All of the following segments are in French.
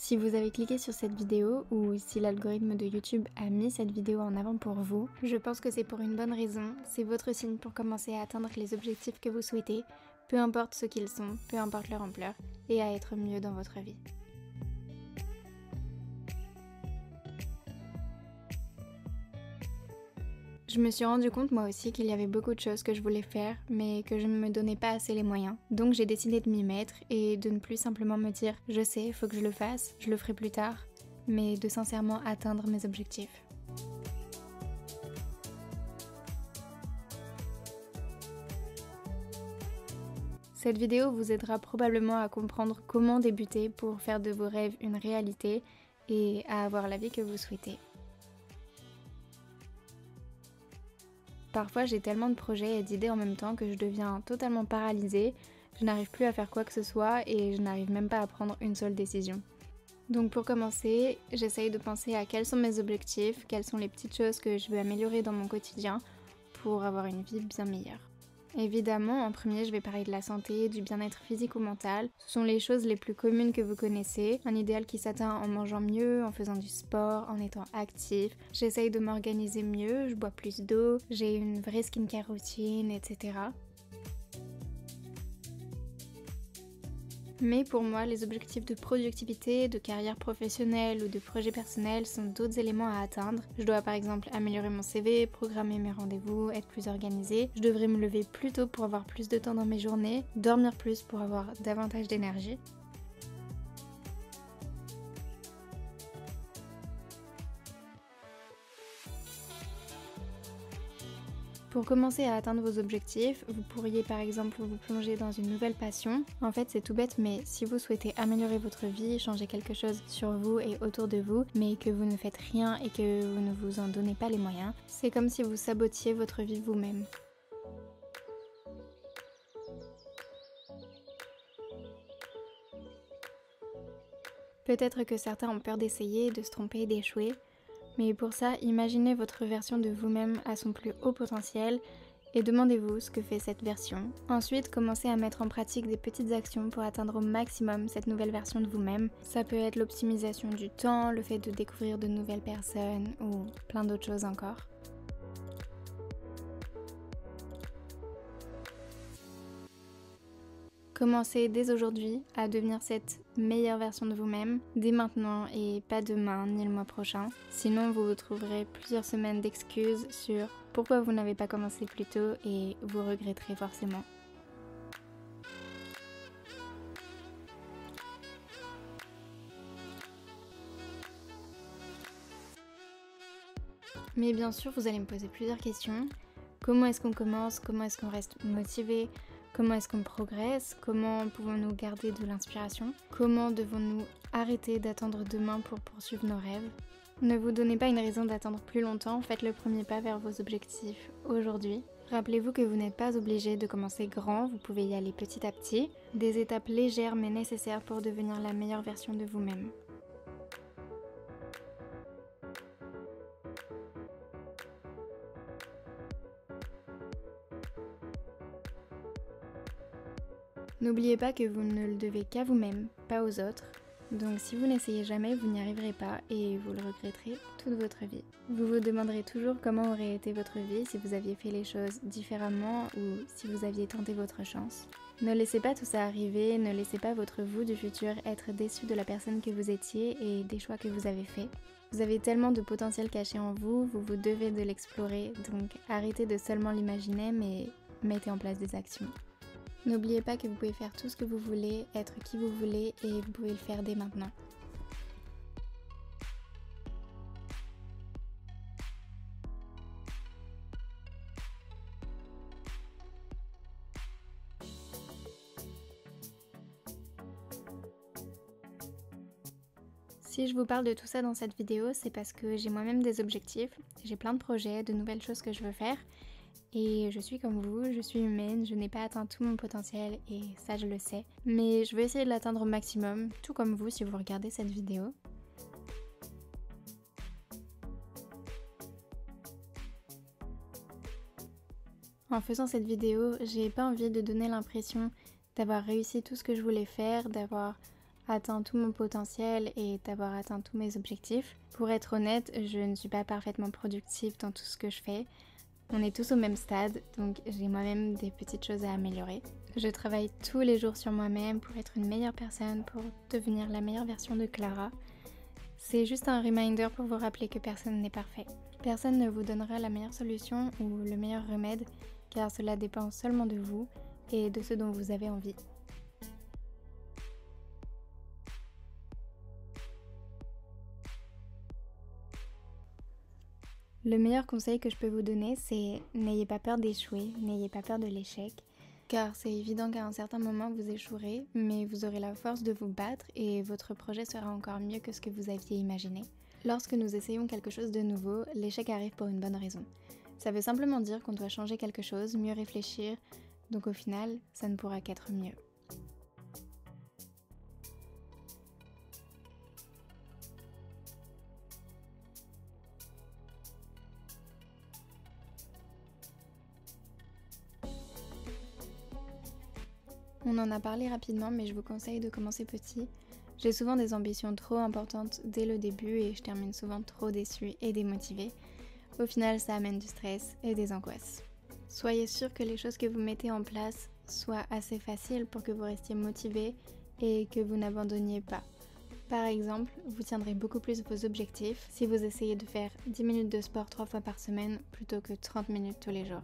Si vous avez cliqué sur cette vidéo ou si l'algorithme de YouTube a mis cette vidéo en avant pour vous, je pense que c'est pour une bonne raison, c'est votre signe pour commencer à atteindre les objectifs que vous souhaitez, peu importe ce qu'ils sont, peu importe leur ampleur, et à être mieux dans votre vie. Je me suis rendu compte moi aussi qu'il y avait beaucoup de choses que je voulais faire, mais que je ne me donnais pas assez les moyens. Donc j'ai décidé de m'y mettre et de ne plus simplement me dire « je sais, il faut que je le fasse, je le ferai plus tard », mais de sincèrement atteindre mes objectifs. Cette vidéo vous aidera probablement à comprendre comment débuter pour faire de vos rêves une réalité et à avoir la vie que vous souhaitez. Parfois j'ai tellement de projets et d'idées en même temps que je deviens totalement paralysée, je n'arrive plus à faire quoi que ce soit et je n'arrive même pas à prendre une seule décision. Donc pour commencer, j'essaye de penser à quels sont mes objectifs, quelles sont les petites choses que je veux améliorer dans mon quotidien pour avoir une vie bien meilleure. Évidemment, en premier, je vais parler de la santé, du bien-être physique ou mental. Ce sont les choses les plus communes que vous connaissez. Un idéal qui s'atteint en mangeant mieux, en faisant du sport, en étant actif. J'essaye de m'organiser mieux, je bois plus d'eau, j'ai une vraie skincare routine, etc. Mais pour moi, les objectifs de productivité, de carrière professionnelle ou de projet personnel sont d'autres éléments à atteindre. Je dois par exemple améliorer mon CV, programmer mes rendez-vous, être plus organisée. Je devrais me lever plus tôt pour avoir plus de temps dans mes journées, dormir plus pour avoir davantage d'énergie. Pour commencer à atteindre vos objectifs, vous pourriez par exemple vous plonger dans une nouvelle passion. En fait c'est tout bête mais si vous souhaitez améliorer votre vie, changer quelque chose sur vous et autour de vous, mais que vous ne faites rien et que vous ne vous en donnez pas les moyens, c'est comme si vous sabotiez votre vie vous-même. Peut-être que certains ont peur d'essayer, de se tromper, d'échouer. Mais pour ça, imaginez votre version de vous-même à son plus haut potentiel et demandez-vous ce que fait cette version. Ensuite, commencez à mettre en pratique des petites actions pour atteindre au maximum cette nouvelle version de vous-même. Ça peut être l'optimisation du temps, le fait de découvrir de nouvelles personnes ou plein d'autres choses encore. Commencez dès aujourd'hui à devenir cette meilleure version de vous-même, dès maintenant et pas demain ni le mois prochain. Sinon vous vous trouverez plusieurs semaines d'excuses sur pourquoi vous n'avez pas commencé plus tôt et vous regretterez forcément. Mais bien sûr vous allez me poser plusieurs questions. Comment est-ce qu'on commence? Comment est-ce qu'on reste motivé? Comment est-ce qu'on progresse? Comment pouvons-nous garder de l'inspiration? Comment devons-nous arrêter d'attendre demain pour poursuivre nos rêves? Ne vous donnez pas une raison d'attendre plus longtemps, faites le premier pas vers vos objectifs aujourd'hui. Rappelez-vous que vous n'êtes pas obligé de commencer grand, vous pouvez y aller petit à petit. Des étapes légères mais nécessaires pour devenir la meilleure version de vous-même. N'oubliez pas que vous ne le devez qu'à vous-même, pas aux autres. Donc si vous n'essayez jamais, vous n'y arriverez pas et vous le regretterez toute votre vie. Vous vous demanderez toujours comment aurait été votre vie si vous aviez fait les choses différemment ou si vous aviez tenté votre chance. Ne laissez pas tout ça arriver, ne laissez pas votre vous du futur être déçu de la personne que vous étiez et des choix que vous avez faits. Vous avez tellement de potentiel caché en vous, vous vous devez de l'explorer, donc arrêtez de seulement l'imaginer mais mettez en place des actions. N'oubliez pas que vous pouvez faire tout ce que vous voulez, être qui vous voulez et vous pouvez le faire dès maintenant. Si je vous parle de tout ça dans cette vidéo, c'est parce que j'ai moi-même des objectifs, j'ai plein de projets, de nouvelles choses que je veux faire. Et je suis comme vous, je suis humaine, je n'ai pas atteint tout mon potentiel et ça je le sais. Mais je vais essayer de l'atteindre au maximum, tout comme vous si vous regardez cette vidéo. En faisant cette vidéo, j'ai pas envie de donner l'impression d'avoir réussi tout ce que je voulais faire, d'avoir atteint tout mon potentiel et d'avoir atteint tous mes objectifs. Pour être honnête, je ne suis pas parfaitement productive dans tout ce que je fais. On est tous au même stade, donc j'ai moi-même des petites choses à améliorer. Je travaille tous les jours sur moi-même pour être une meilleure personne, pour devenir la meilleure version de Clara. C'est juste un reminder pour vous rappeler que personne n'est parfait. Personne ne vous donnera la meilleure solution ou le meilleur remède, car cela dépend seulement de vous et de ce dont vous avez envie. Le meilleur conseil que je peux vous donner, c'est n'ayez pas peur d'échouer, n'ayez pas peur de l'échec, car c'est évident qu'à un certain moment vous échouerez, mais vous aurez la force de vous battre et votre projet sera encore mieux que ce que vous aviez imaginé. Lorsque nous essayons quelque chose de nouveau, l'échec arrive pour une bonne raison. Ça veut simplement dire qu'on doit changer quelque chose, mieux réfléchir, donc au final, ça ne pourra qu'être mieux. On en a parlé rapidement, mais je vous conseille de commencer petit. J'ai souvent des ambitions trop importantes dès le début et je termine souvent trop déçue et démotivée. Au final, ça amène du stress et des angoisses. Soyez sûr que les choses que vous mettez en place soient assez faciles pour que vous restiez motivé et que vous n'abandonniez pas. Par exemple, vous tiendrez beaucoup plus vos objectifs si vous essayez de faire 10 minutes de sport 3 fois par semaine plutôt que 30 minutes tous les jours.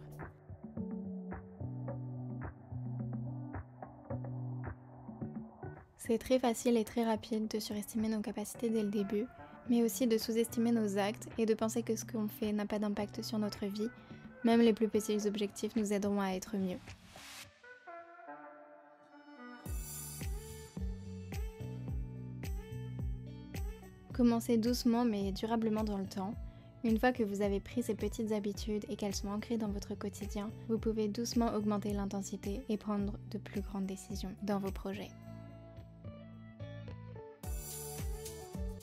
C'est très facile et très rapide de surestimer nos capacités dès le début, mais aussi de sous-estimer nos actes et de penser que ce qu'on fait n'a pas d'impact sur notre vie. Même les plus petits objectifs nous aideront à être mieux. Commencez doucement mais durablement dans le temps. Une fois que vous avez pris ces petites habitudes et qu'elles sont ancrées dans votre quotidien, vous pouvez doucement augmenter l'intensité et prendre de plus grandes décisions dans vos projets.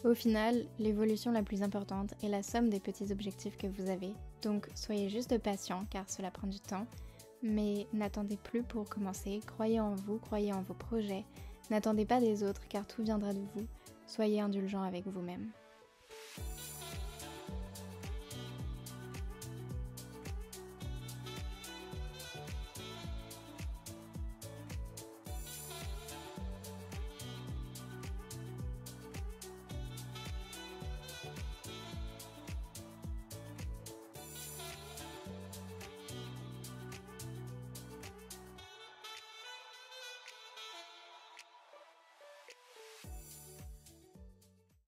Au final, l'évolution la plus importante est la somme des petits objectifs que vous avez. Donc soyez juste patient car cela prend du temps. Mais n'attendez plus pour commencer, croyez en vous, croyez en vos projets. N'attendez pas des autres car tout viendra de vous. Soyez indulgent avec vous-même.